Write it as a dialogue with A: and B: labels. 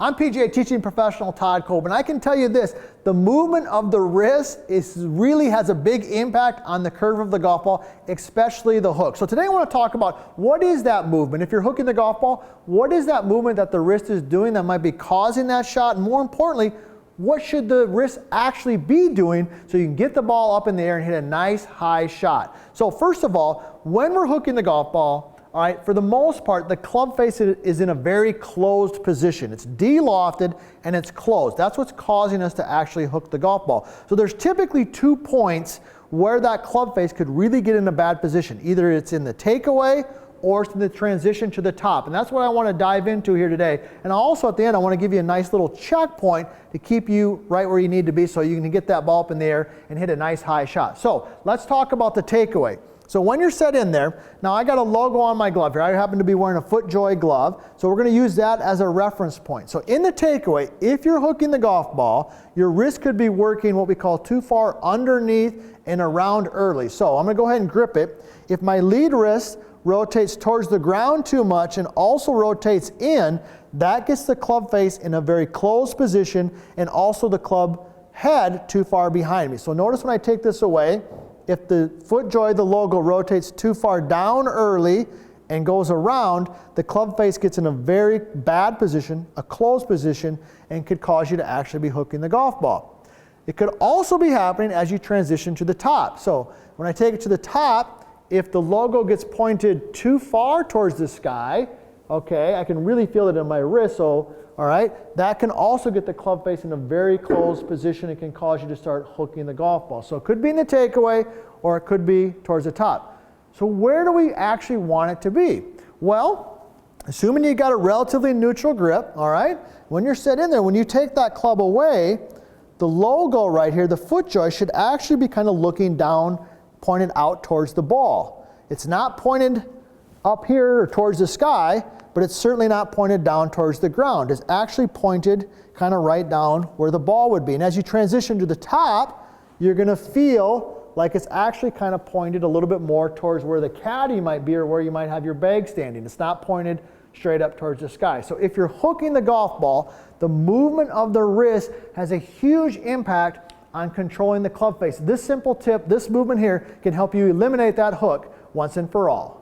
A: I'm PGA teaching professional Todd Kolb, and I can tell you this, the movement of the wrist really has a big impact on the curve of the golf ball, especially the hook. So today I want to talk about what is that movement. If you're hooking the golf ball, what is that movement that the wrist is doing that might be causing that shot? And more importantly, what should the wrist actually be doing so you can get the ball up in the air and hit a nice high shot? So first of all, when we're hooking the golf ball, all right, for the most part, the club face is in a very closed position. It's de-lofted and it's closed. That's what's causing us to actually hook the golf ball. So there's typically 2 points where that club face could really get in a bad position. Either it's in the takeaway or it's in the transition to the top. And that's what I want to dive into here today. And also at the end, I want to give you a nice little checkpoint to keep you right where you need to be so you can get that ball up in the air and hit a nice high shot. So let's talk about the takeaway. So when you're set in there, now I got a logo on my glove here. I happen to be wearing a FootJoy glove, so we're going to use that as a reference point. So in the takeaway, if you're hooking the golf ball, your wrist could be working what we call too far underneath and around early. So I'm going to go ahead and grip it. If my lead wrist rotates towards the ground too much and also rotates in, that gets the club face in a very closed position and also the club head too far behind me. So notice when I take this away, if the FootJoy, the logo, rotates too far down early and goes around, the club face gets in a very bad position, a closed position, and could cause you to actually be hooking the golf ball. It could also be happening as you transition to the top. So when I take it to the top, if the logo gets pointed too far towards the sky, okay, I can really feel it in my wrist, so all right, that can also get the club face in a very closed position. It can cause you to start hooking the golf ball. So it could be in the takeaway or it could be towards the top. So where do we actually want it to be? Well, assuming you got a relatively neutral grip, all right, when you're set in there, when you take that club away, the logo right here, the FootJoy, should actually be kind of looking down, pointed out towards the ball. It's not pointed up here or towards the sky, but it's certainly not pointed down towards the ground. It's actually pointed kind of right down where the ball would be. And as you transition to the top, you're going to feel like it's actually kind of pointed a little bit more towards where the caddy might be or where you might have your bag standing. It's not pointed straight up towards the sky. So if you're hooking the golf ball, the movement of the wrist has a huge impact on controlling the club face. This simple tip, this movement here, can help you eliminate that hook once and for all.